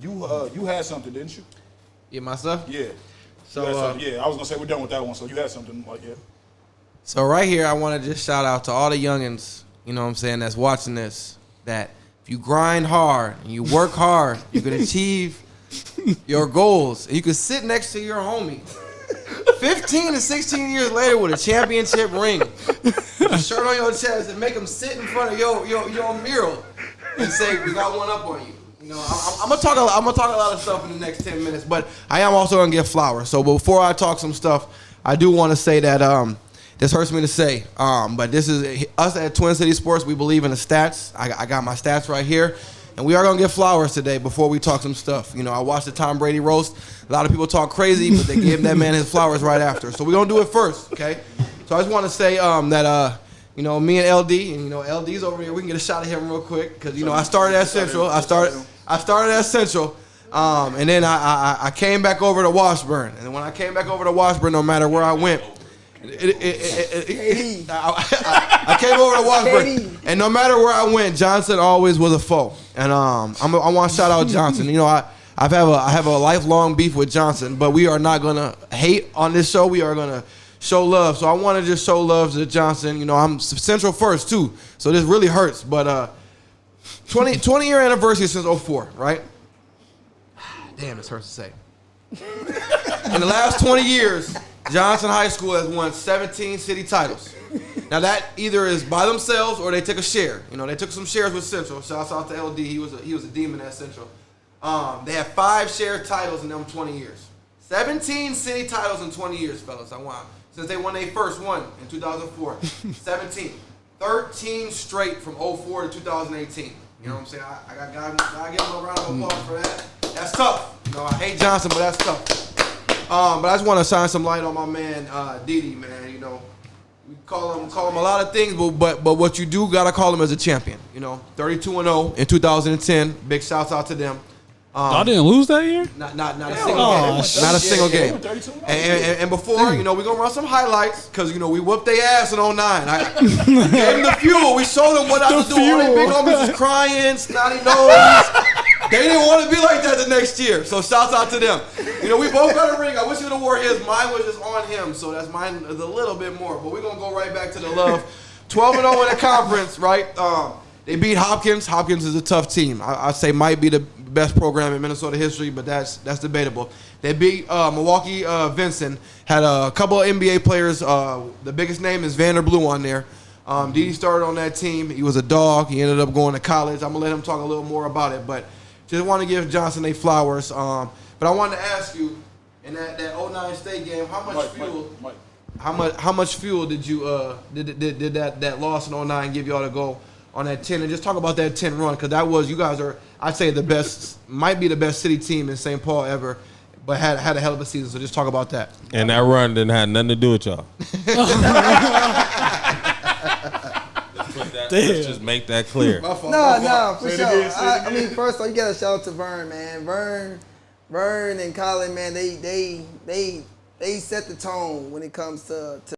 you had something, didn't you? Yeah, myself? Yeah. So, yeah, I was gonna say we're done with that one. So you had something like yeah. So right here, I want to just shout out to all the youngins, you know what I'm saying, that's watching this, that if you grind hard and you work hard, you can achieve your goals. And you can sit next to your homie 15 to 16 years later with a championship ring, with a shirt on your chest, and make them sit in front of your mural and say, we got one up on you. You know, I'm gonna talk a lot of stuff in the next 10 minutes, but I am also gonna give flowers. So before I talk some stuff, I do want to say that this hurts me to say, but this is us at Twin City Sports. We believe in the stats. I got my stats right here, and we are gonna give flowers today before we talk some stuff. You know, I watched the Tom Brady roast. A lot of people talk crazy, but they gave that man his flowers right after. So we're gonna do it first, okay? So I just want to say that you know, me and LD, and you know, LD's over here. We can get a shot of him real quick because you know I started at Central. I started at Central, and then I came back over to Washburn. And when I came back over to Washburn, no matter where I went, I came over to Washburn, and no matter where I went, Johnson always was a foe. And I want to shout out Johnson. You know, I have a lifelong beef with Johnson, but we are not gonna hate on this show. We are gonna show love. So I want to just show love to Johnson. You know, I'm Central first too, so this really hurts. But 20 year anniversary since 04, right? Damn, this hurts to say. In the last 20 years, Johnson High School has won 17 city titles. Now that either is by themselves or they took a share. You know, they took some shares with Central. Shouts out to LD. He was a demon at Central. They have 5 shared titles in them 20 years. 17 city titles in 20 years, fellas. Since they won their first one in 2004. 17. 13 straight from 04 to 2018. You know what I'm saying? I gotta give him a round of applause for that. That's tough. You know, I hate Johnson, but that's tough. But I just want to shine some light on my man, Didi, man. You know, we call him a lot of things, but what you do gotta call him as a champion. You know, 32-0 in 2010. Big shouts out to them. Y'all didn't lose that year? Not a single game. Not a single game. And before, you know, we're going to run some highlights because, you know, we whooped their ass in 09. We gave them the fuel. We showed them what I was doing. All they big homies was crying, snotty nose. They didn't want to be like that the next year. So shouts out to them. You know, we both got a ring. I wish he would have wore his. Mine was just on him. So that's mine is a little bit more. But we're going to go right back to the love. 12-0 in the conference, right? They beat Hopkins. Hopkins is a tough team. I'd say might be the best program in Minnesota history, but that's debatable. They beat Milwaukee. Vincent had a couple of NBA players. The biggest name is Vanderblue on there. Didi started on that team. He was a dog. He ended up going to college. I'm gonna let him talk a little more about it, but just want to give Johnson a flowers. But I wanted to ask you, in that 09 state game, how much fuel did you did that loss in 09 give y'all to go on that 10, and just talk about that 10 run, because that was, you guys are, I'd say, the best, might be the best city team in St. Paul ever, but had a hell of a season. So just talk about that. And that run didn't have nothing to do with y'all. Let's just make that clear. No, for sure. I mean, first of all, you got to shout out to Vern, man. Vern and Colin, man, they set the tone when it comes to